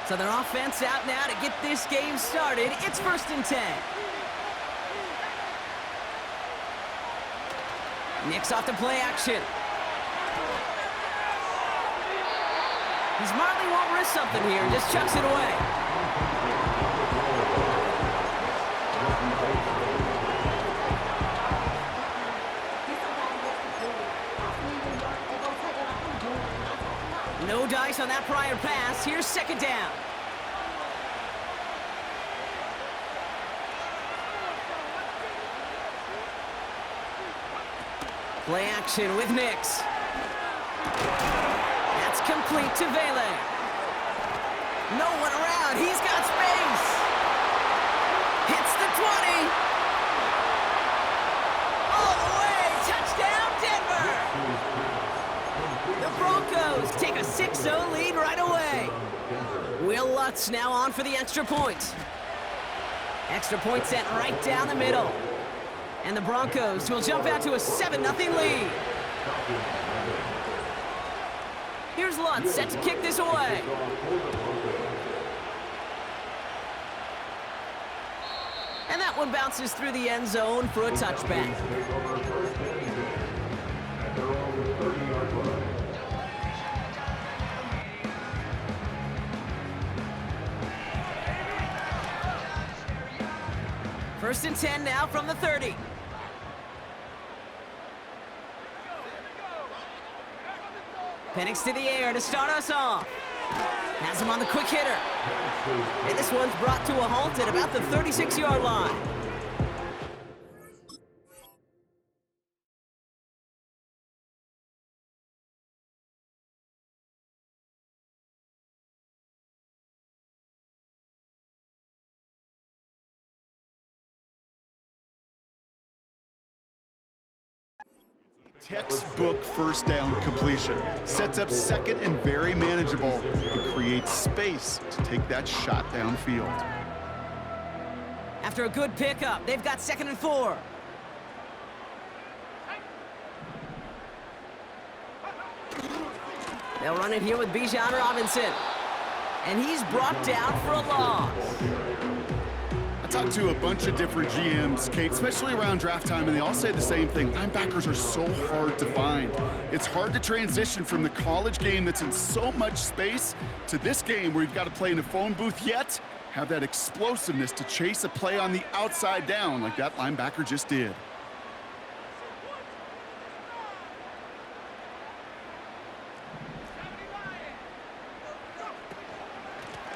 So their offense out now to get this game started. It's 1st and 10. Nix off the play action. He smartly won't risk something here and just chucks it away. No dice on that prior pass. Here's 2nd down. Play action with Nix. That's complete to Vele. No one around. He's got space. Hits the 20. All the way. Touchdown, Denver. The Broncos take a 6-0 lead right away. Will Lutz now on for the extra point. Extra point sent right down the middle. And the Broncos will jump out to a 7-0 lead. Here's Lutz set to kick this away. And that one bounces through the end zone for a touchback. First and 10 now from the 30. Penix to the air to start us off. Has him on the quick hitter. And this one's brought to a halt at about the 36-yard line. Textbook first down completion. Sets up 2nd and very manageable and creates space to take that shot downfield. After a good pickup, they've got 2nd and 4. They'll run it here with Bijan Robinson. And he's brought down for a loss. I talked to a bunch of different GMs, Kate, especially around draft time, and they all say the same thing. Linebackers are so hard to find. It's hard to transition from the college game that's in so much space to this game where you've got to play in a phone booth, yet have that explosiveness to chase a play on the outside down like that linebacker just did.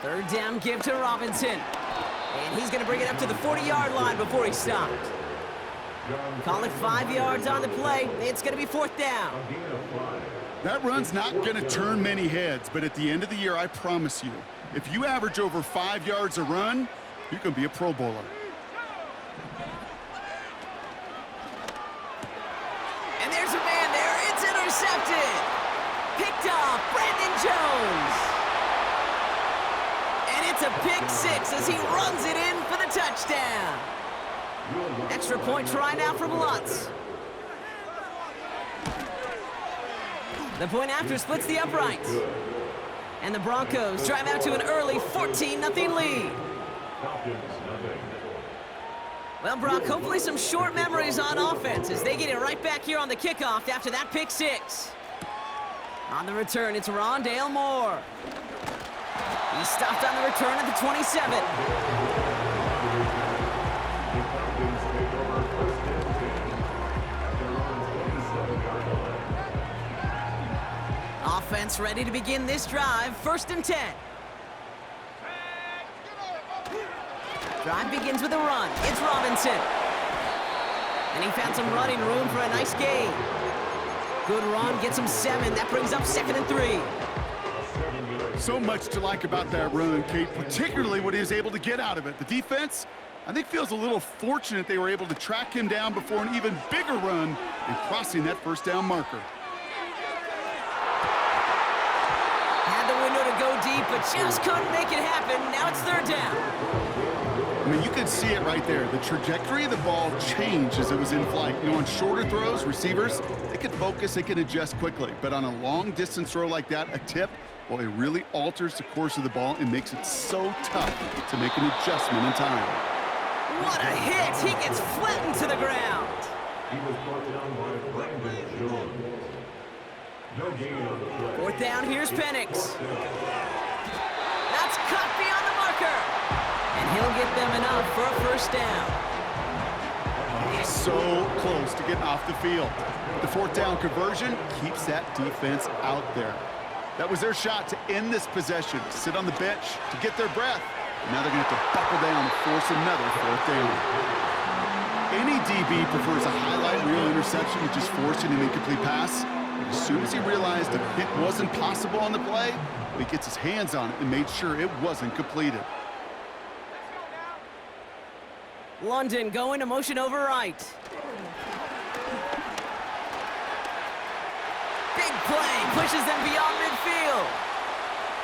Third down give to Robinson. And he's going to bring it up to the 40-yard line before he stopped. Call it 5 yards on the play. It's going to be 4th down. That run's not going to turn many heads, but at the end of the year, I promise you, if you average over 5 yards a run, you can be a Pro Bowler. And there's a man there. It's intercepted. Picked off Brandon Jones. It's a pick 6 as he runs it in for the touchdown. Extra point try now from Lutz. The point after splits the uprights. And the Broncos drive out to an early 14-0 lead. Well, Brock, hopefully some short memories on offense as they get it right back here on the kickoff after that pick 6. On the return, it's Rondale Moore. He stopped on the return at the 27. Offense ready to begin this drive. 1st and 10. Drive begins with a run. It's Robinson. And he found some running room for a nice gain. Good run, gets him 7. That brings up 2nd and 3. So much to like about that run, Kate, particularly what he was able to get out of it. The defense, I think, feels a little fortunate they were able to track him down before an even bigger run and crossing that 1st down marker. Had the window to go deep, but just couldn't make it happen. Now it's 3rd down. I mean, you could see it right there. The trajectory of the ball changed as it was in flight. You know, on shorter throws, receivers, they can focus, they can adjust quickly. But on a long distance throw like that, a tip, Well, it really alters the course of the ball and makes it so tough to make an adjustment in time. What a hit! He gets flattened to the ground. He was brought down by Brandon Jones. No gain on the play. Fourth down, here's Penix. That's cut beyond the marker. And he'll get them enough for a first down. So close to getting off the field. The fourth down conversion keeps that defense out there. That was their shot to end this possession, sit on the bench to get their breath. Now they're going to have to buckle down and force another fourth down. Any DB prefers a highlight reel interception to just forcing an incomplete pass. But as soon as he realized the pick wasn't possible on the play, he gets his hands on it and made sure it wasn't completed. London going to motion over right. Big play, pushes them beyond midfield.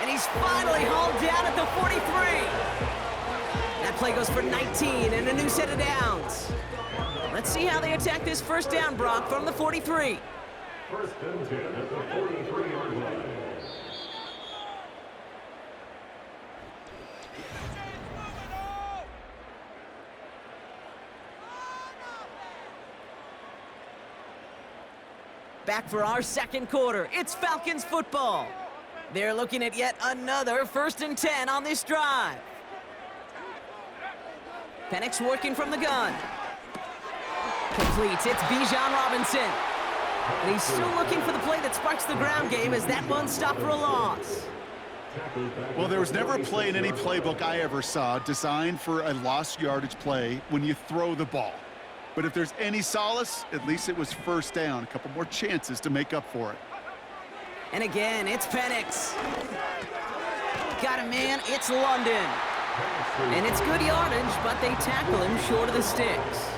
And he's finally hauled down at the 43. That play goes for 19 and a new set of downs. Let's see how they attack this first down, Brock, from the 43. First and 10 at the 43-yard line. Back for our second quarter. It's Falcons football. They're looking at yet another first and 10 on this drive. Penix working from the gun. Completes. It's Bijan Robinson. And he's still looking for the play that sparks the ground game as that one stopped for a loss. Well, there was never a play in any playbook I ever saw designed for a lost yardage play when you throw the ball. But if there's any solace, at least it was first down. A couple more chances to make up for it. And again, it's Penix. Got a man, it's London. And it's good yardage, but they tackle him short of the sticks.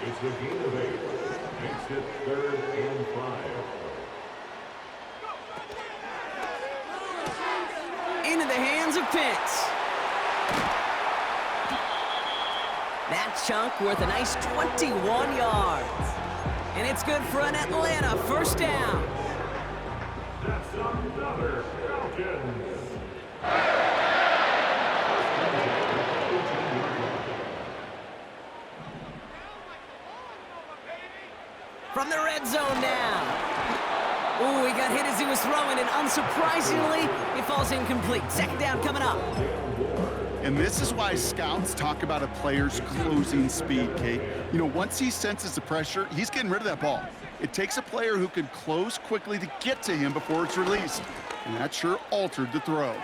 It's the gain of 8. Makes it 3rd and 5. Into the hands of Pitts. That chunk worth a nice 21 yards. And it's good for an Atlanta first down. That's another Falcons. From the red zone now. Ooh, he got hit as he was throwing, and unsurprisingly, it falls incomplete. Second down coming up. And this is why scouts talk about a player's closing speed, Kate. You know, once he senses the pressure, he's getting rid of that ball. It takes a player who can close quickly to get to him before it's released. And that sure altered the throw.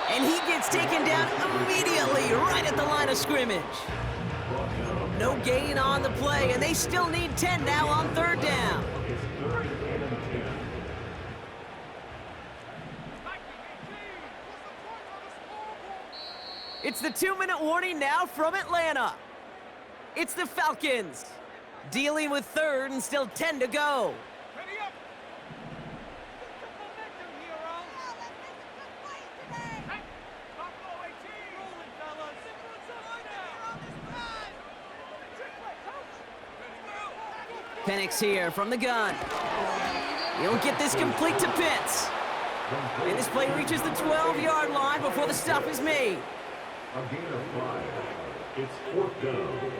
And he gets taken down immediately right at the line of scrimmage. No gain on the play, and they still need 10 now on third down. It's the 2-minute warning now from Atlanta. It's the Falcons dealing with third and still 10 to go. Penix here from the gun. He'll get this complete to Pitts. And this play reaches the 12-yard line before the stop is made. A gain of 5. It's 4th down.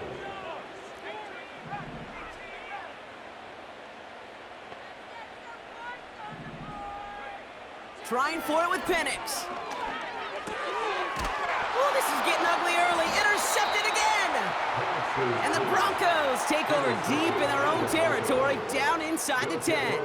Trying for it with Penix. Oh, this is getting ugly early. Intercepted again. And the Broncos take over deep in their own territory, down inside the 10.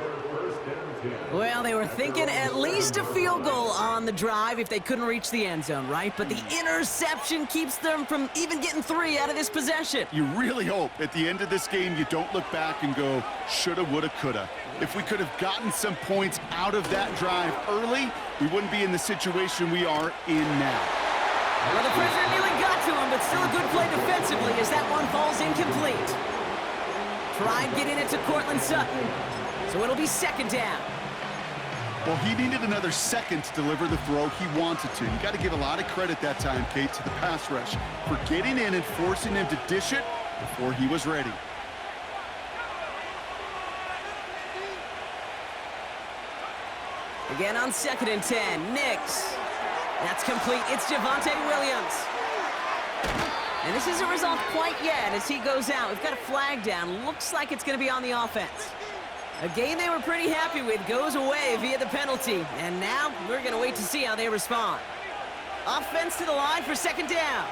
Well, they were thinking at least a field goal on the drive if they couldn't reach the end zone, right? But the interception keeps them from even getting 3 out of this possession. You really hope at the end of this game you don't look back and go, shoulda, woulda, coulda. If we could have gotten some points out of that drive early, we wouldn't be in the situation we are in now. Well, the pressure nearly got to him, but still a good play defensively as that one falls incomplete. Tried getting it to Cortland Sutton, so it'll be second down. Well, he needed another second to deliver the throw he wanted to. You got to give a lot of credit that time, Kate, to the pass rush for getting in and forcing him to dish it before he was ready. Again on 2nd and 10, Nix. That's complete. It's Javonte Williams. And this isn't resolved quite yet as he goes out. We've got a flag down. Looks like it's going to be on the offense. A game they were pretty happy with goes away via the penalty. And now we're going to wait to see how they respond. Offense to the line for 2nd down.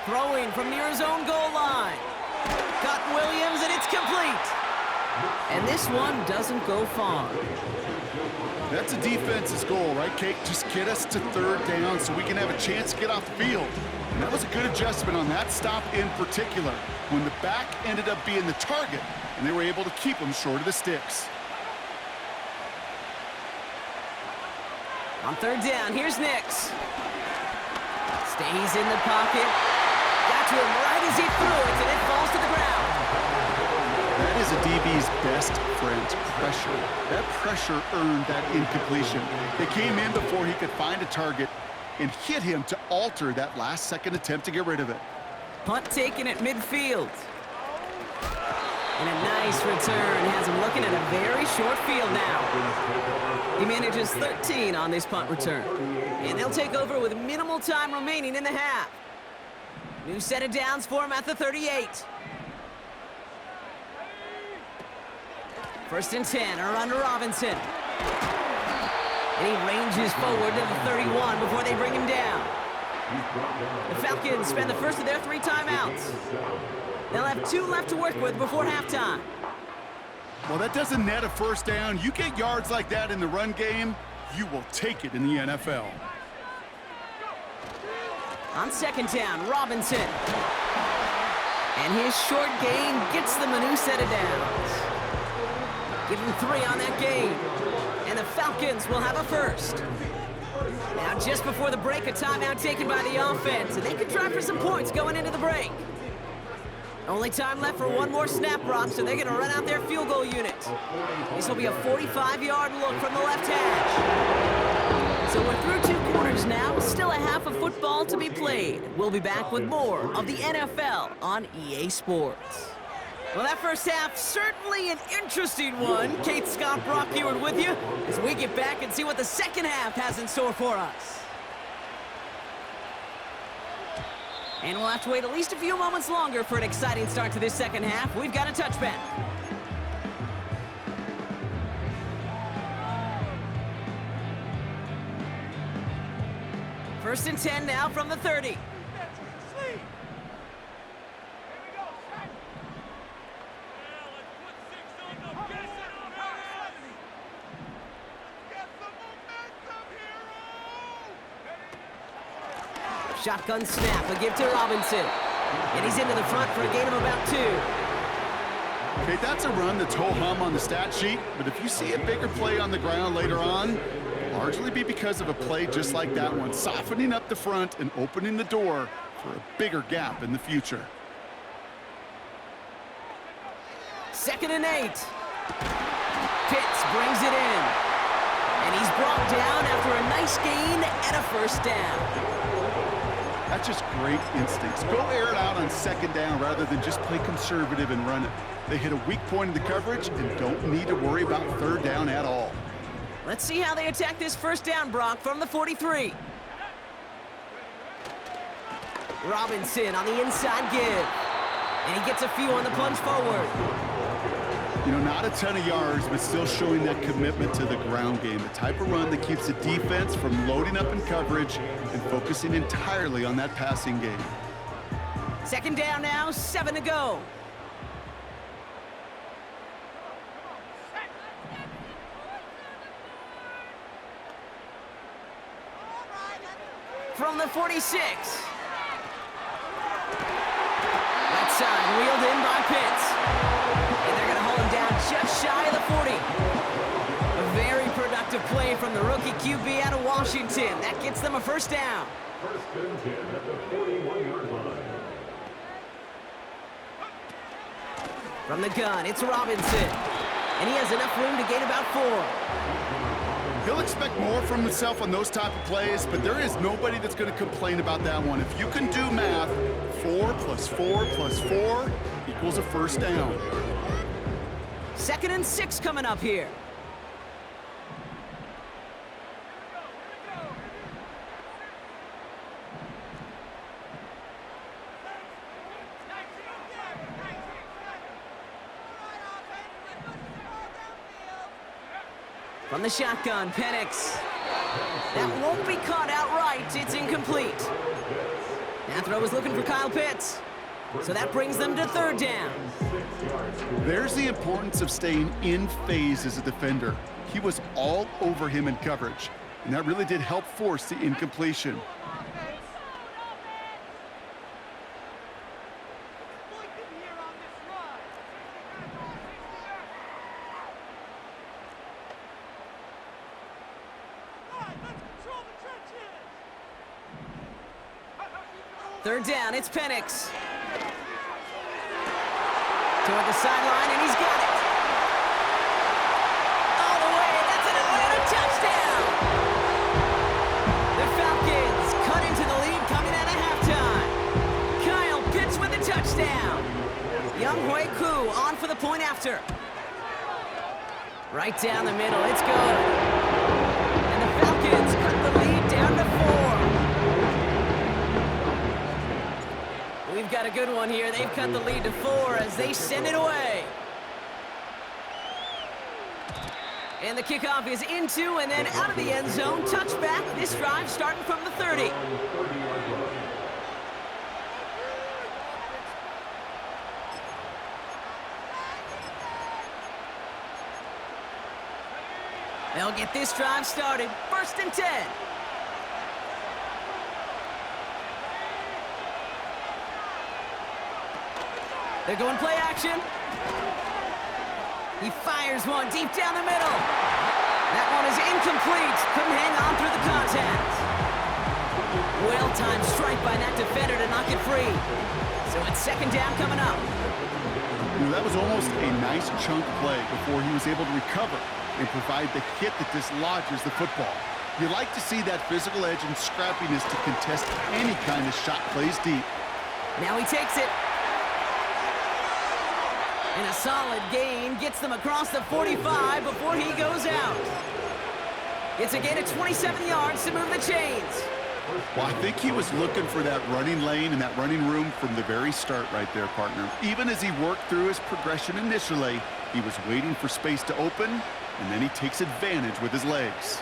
Throwing from near his own goal line. Got Williams, and it's complete. And this one doesn't go far. That's a defense's goal, right, Kate? Just get us to 3rd down so we can have a chance to get off the field. And that was a good adjustment on that stop in particular, when the back ended up being the target, and they were able to keep them short of the sticks. On 3rd down, here's Nix. Stays in the pocket. Got to him right as he threw it, and it falls to the ground. That is a DB's best friend, pressure. That pressure earned that incompletion. They came in before he could find a target and hit him to alter that last-second attempt to get rid of it. Punt taken at midfield. And a nice return has him looking at a very short field now. He manages 13 on this punt return. And they'll take over with minimal time remaining in the half. New set of downs for him at the 38. 1st and 10, around to Robinson. And he ranges forward to the 31 before they bring him down. The Falcons spend the first of their 3 timeouts. They'll have 2 left to work with before halftime. Well, that doesn't net a 1st down. You get yards like that in the run game, you will take it in the NFL. On 2nd down, Robinson. And his short gain gets them a new set of downs. Give him 3 on that gain. And the Falcons will have a 1st. Now, just before the break, a timeout taken by the offense. And they could try for some points going into the break. Only time left for 1 more snap, Brock, so they're going to run out their field goal unit. This will be a 45-yard look from the left hash. So we're through 2 quarters now, still a half of football to be played. We'll be back with more of the NFL on EA Sports. Well, that first half, certainly an interesting one. Kate, Scott, Brock Ewart with you as we get back and see what the second half has in store for us. And we'll have to wait at least a few moments longer for an exciting start to this second half. We've got a touchback. First and 10 now from the 30. Shotgun snap, a give to Robinson. And he's into the front for a gain of about 2. Okay, that's a run that's ho-hum on the stat sheet, but if you see a bigger play on the ground later on, it'll largely be because of a play just like that one, softening up the front and opening the door for a bigger gap in the future. 2nd and 8. Pitts brings it in. And he's brought down after a nice gain and a 1st down. That's just great instincts. Go air it out on 2nd down rather than just play conservative and run it. They hit a weak point in the coverage and don't need to worry about 3rd down at all. Let's see how they attack this 1st down, Brock, from the 43. Robinson on the inside give. And he gets a few on the plunge forward. You know, not a ton of yards, but still showing that commitment to the ground game. The type of run that keeps the defense from loading up in coverage and focusing entirely on that passing game. 2nd down now, 7 to go. From the 46. Right side, wheeled in by Pitts. And they're going to hold him down just shy of the 40. A very productive play from the rookie QB out of Washington. That gets them a 1st down. 1st and 10 at the 41-yard line. From the gun, it's Robinson. And he has enough room to gain about 4. He'll expect more from himself on those type of plays, but there is nobody that's going to complain about that one. If you can do math, 4 + 4 + 4 equals a first down. 2nd and 6 coming up here. From the shotgun, Penix. That won't be caught outright. It's incomplete. That throw was looking for Kyle Pitts. So that brings them to 3rd down. There's the importance of staying in phase as a defender. He was all over him in coverage, and that really did help force the incompletion. Third down, it's Penix. Toward the sideline, and he's got it. All the way, that's an Atlanta touchdown! The Falcons cut into the lead coming out of halftime. Kyle Pitts with the touchdown. Young Hui Koo on for the point after. Right down the middle, it's good. And the Falcons cut the lead down to 4. We've got a good one here. They've cut the lead to 4 as they send it away. And the kickoff is into and then out of the end zone. Touchback. This drive starting from the 30. They'll get this drive started. 1st and 10. They're going play action. He fires one deep down the middle. That one is incomplete. Couldn't hang on through the contact. Well-timed strike by that defender to knock it free. So it's 2nd down coming up. You know, that was almost a nice chunk play before he was able to recover and provide the hit that dislodges the football. You like to see that physical edge and scrappiness to contest any kind of shot plays deep. Now he takes it. And a solid gain gets them across the 45 before he goes out. It's a gain of 27 yards to move the chains. Well, I think he was looking for that running lane and that running room from the very start right there, partner. Even as he worked through his progression initially, he was waiting for space to open, and then he takes advantage with his legs.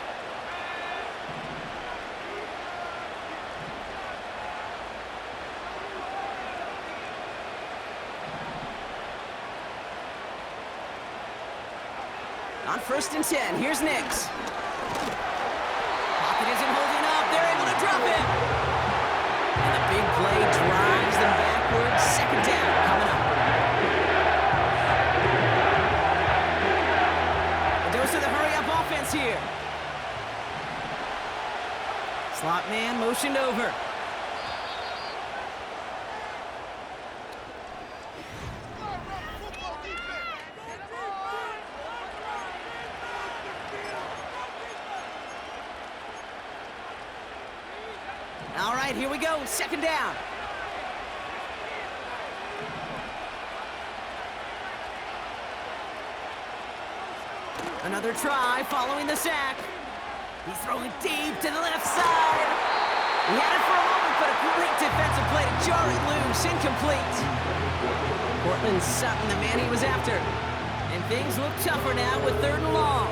On 1st and 10, here's Nix. Pocket isn't holding up. They're able to drop it. And a big play drives them backwards. 2nd down coming up. A dose of the hurry-up offense here. Slot man motioned over. All right, here we go. 2nd down. Another try following the sack. He's throwing deep to the left side. He had it for a moment, but a great defensive play to jar it loose. Incomplete. Portland Sutton, the man he was after. And things look tougher now with 3rd and long.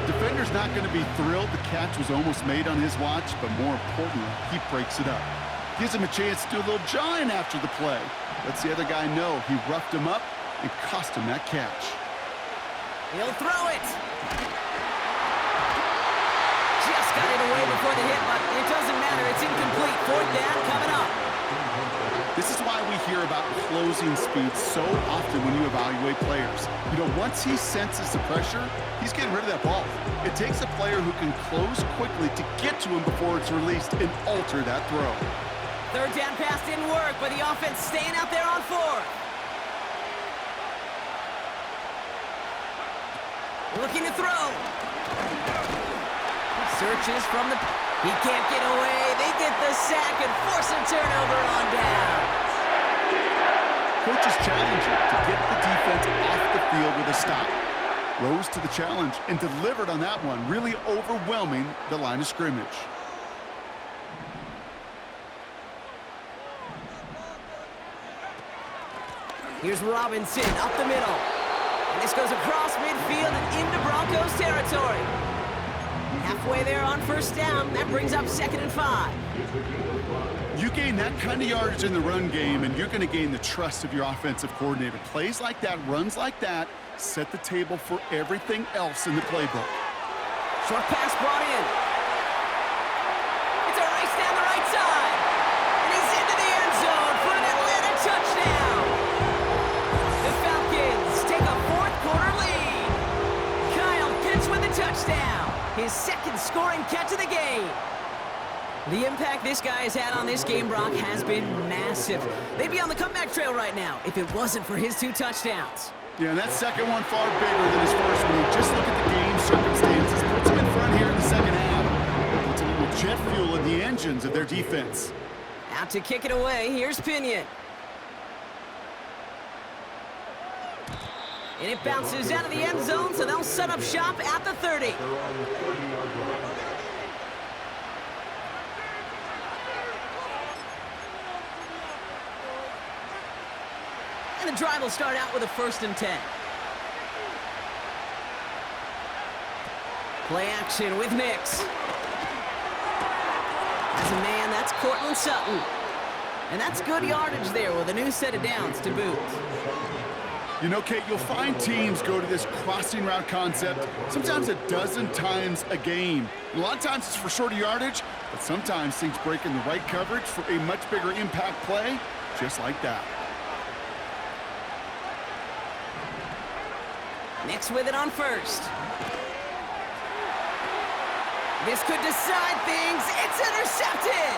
Defender's not going to be thrilled the catch was almost made on his watch, but more importantly, he breaks it up. Gives him a chance to do a little jawing after the play. Lets the other guy know he roughed him up and cost him that catch. He'll throw it. Just got it away before the hit, but it doesn't matter. It's incomplete. 4th down coming up. This is why we hear about closing speed so often when you evaluate players. You know, once he senses the pressure, he's getting rid of that ball. It takes a player who can close quickly to get to him before it's released and alter that throw. 3rd down pass didn't work, but the offense staying out there on 4th. Looking to throw. Searches from the... He can't get away. They get the sack and force a turnover on down. Coach's challenge to get the defense off the field with a stop. Rose to the challenge and delivered on that one, really overwhelming the line of scrimmage. Here's Robinson up the middle. And this goes across midfield and into Broncos territory. Halfway there on first down. That brings up 2nd and 5. You gain that kind of yardage in the run game, and you're going to gain the trust of your offensive coordinator. Plays like that, runs like that, set the table for everything else in the playbook. Short pass brought in. It's a race down the right side. And he's into the end zone for an Atlanta touchdown. The Falcons take a 4th quarter lead. Kyle Pitts with a touchdown. His 2nd scoring catch of the game. The impact this guy has had on this game, Brock, has been massive. They'd be on the comeback trail right now if it wasn't for his 2 touchdowns. Yeah, and that second one far bigger than his first one. Just look at the game circumstances. Puts him in front here in the second half. Puts a little jet fuel in the engines of their defense. Out to kick it away, here's Pinion. And it bounces out of the end zone, so they'll set up shop at the 30. And the drive will start out with a 1st and 10. Play action with Nix. As a man, that's Cortland Sutton. And that's good yardage there with a new set of downs to boot. You know, Kate, you'll find teams go to this crossing route concept sometimes a dozen times a game. A lot of times it's for shorter yardage, but sometimes things break in the right coverage for a much bigger impact play, just like that. Nix with it on 1st. This could decide things. It's intercepted.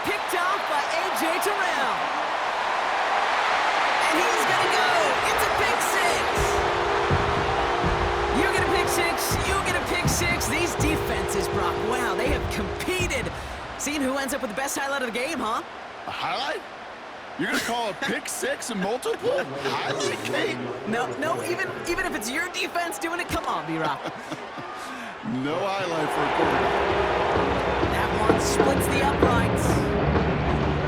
Picked off by A.J. Terrell. And he's going to go. It's a pick 6. You get a pick 6. You get a pick 6. These defenses, Brock, wow, they have competed. Seeing who ends up with the best highlight of the game, huh? A highlight? You're going to call a pick 6 and multiple? Highlight, Kate? No, even if it's your defense doing it, come on, B-Rock. No highlight for a quarterback. That one splits the uprights.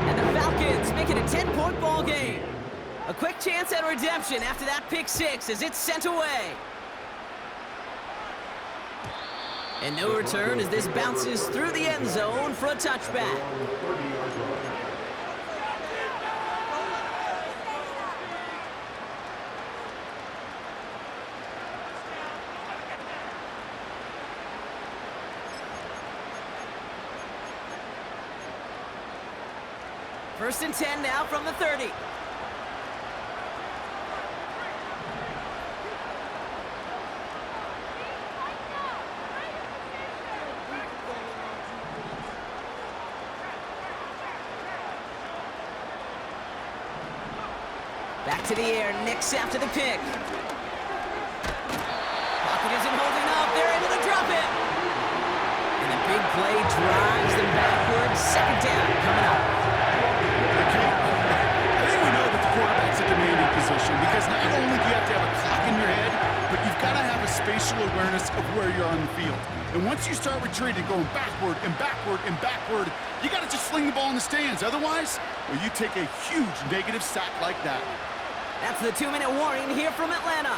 And the Falcons make it a 10-point ball game. A quick chance at redemption after that pick 6 as it's sent away. And no return as this bounces through the end zone for a touchback. First and 10 now from the 30. Back to the air, Nix after the pick. Pocket isn't holding up, they're able to drop it. And the big play drives them backwards. 2nd down coming up. I think we know that the quarterback's a demanding position because not only do you have to have a clock in your head, but you've got to have a spatial awareness of where you're on the field. And once you start retreating, going backward and backward and backward, you got to just fling the ball in the stands. Otherwise, well, you take a huge negative sack like that. That's the 2-minute warning here from Atlanta.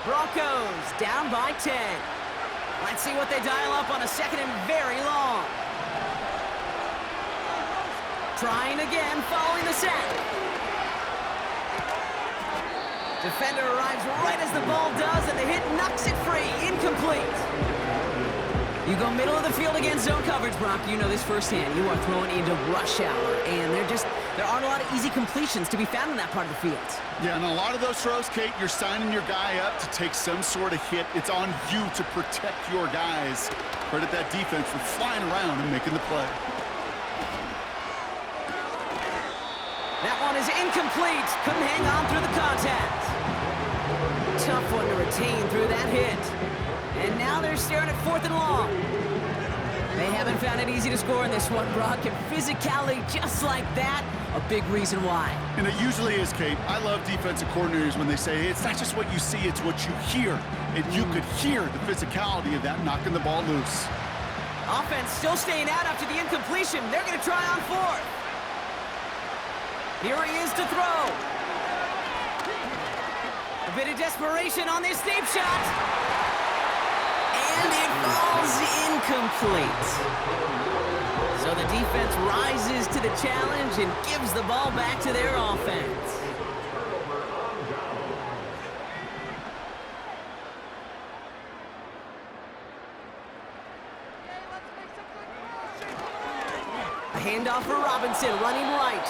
Broncos down by 10. Let's see what they dial up on a 2nd and very long. Trying again following the sack. Defender arrives right as the ball does, and the hit knocks it free. Incomplete. You go middle of the field against zone coverage, Brock. You know this firsthand. You are throwing into rush hour, and there aren't a lot of easy completions to be found in that part of the field. Yeah, and a lot of those throws, Kate, you're signing your guy up to take some sort of hit. It's on you to protect your guys. Credit that defense for flying around and making the play. That one is incomplete. Couldn't hang on through the contact. Tough one to retain through that hit. And now they're staring at 4th and long. They haven't found it easy to score in this one, Brock, and physicality just like that, a big reason why. And it usually is, Kate. I love defensive coordinators when they say, hey, it's not just what you see, it's what you hear. And you could hear the physicality of that knocking the ball loose. Offense still staying out after the incompletion. They're going to try on 4th. Here he is to throw. A bit of desperation on this deep shot. And it falls incomplete. So the defense rises to the challenge and gives the ball back to their offense. A handoff for Robinson, running right.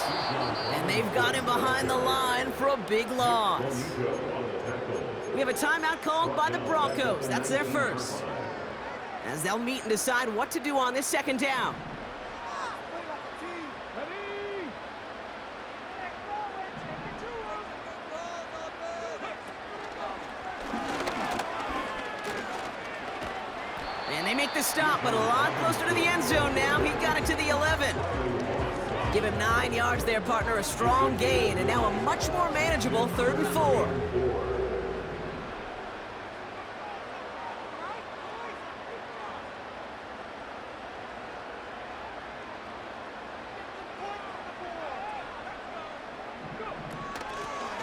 And they've got him behind the line for a big loss. We have a timeout called by the Broncos. That's their first. As they'll meet and decide what to do on this 2nd down. And they make the stop, but a lot closer to the end zone now. He got it to the 11. Give him 9 yards there, partner. A strong gain, and now a much more manageable 3rd and 4.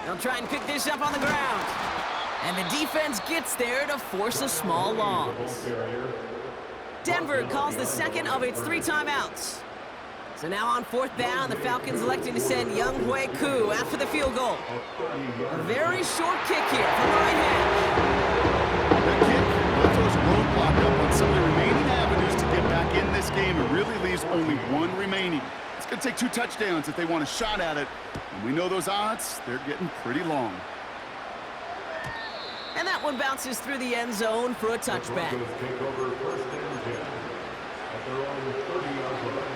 They'll try and pick this up on the ground. And the defense gets there to force a small loss. Denver calls the 2nd of its 3 timeouts. So now on 4th down, the Falcons electing to send Younghoe Koo after the field goal. A very short kick here from the right hash. That kick left those roadblock up on some of the remaining avenues to get back in this game. It really leaves only 1 remaining. It's going to take 2 touchdowns if they want a shot at it. And we know those odds, they're getting pretty long. And that one bounces through the end zone for a touchback. Take over 1st and 10 at their own 30-yard line.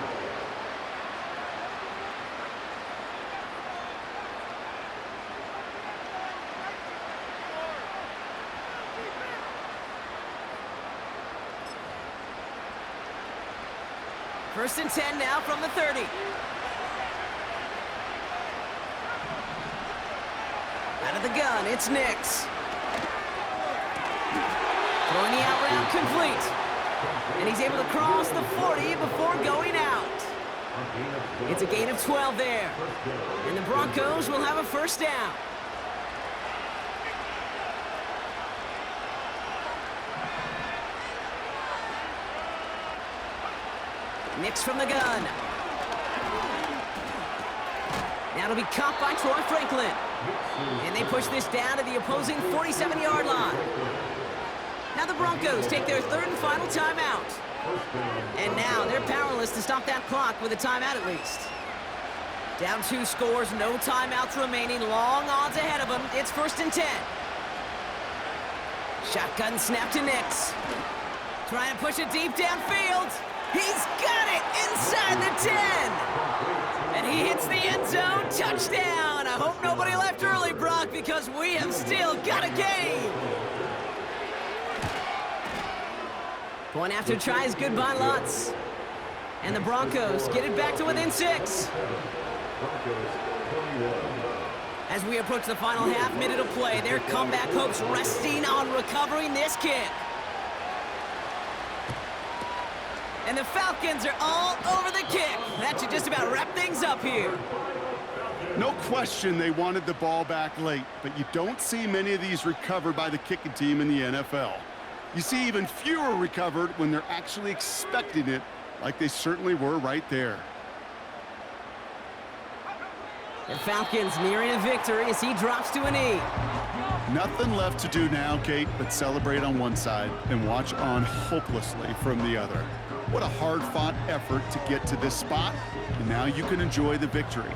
First and 10 now from the 30. Out of the gun, it's Nix. Throwing the out route complete. And he's able to cross the 40 before going out. It's a gain of 12 there. And the Broncos will have a 1st down. Nix from the gun. Now it'll be caught by Troy Franklin. And they push this down to the opposing 47-yard line. Now the Broncos take their 3rd and final timeout. And now they're powerless to stop that clock with a timeout at least. Down 2 scores, no timeouts remaining, long odds ahead of them. It's 1st and 10. Shotgun snap to Nix. Trying to push it deep downfield. He's got it inside the 10. And he hits the end zone. Touchdown. I hope nobody left early, Brock, because we have still got a game. Point after try is good by Lutz. And the Broncos get it back to within 6. As we approach the final half-minute of play, their comeback hopes resting on recovering this kick. And the Falcons are all over the kick. That should just about wrap things up here. No question they wanted the ball back late, but you don't see many of these recovered by the kicking team in the NFL. You see even fewer recovered when they're actually expecting it, like they certainly were right there. The Falcons nearing a victory as he drops to a knee. Nothing left to do now, Kate, but celebrate on one side and watch on hopelessly from the other. What a hard-fought effort to get to this spot, and now you can enjoy the victory.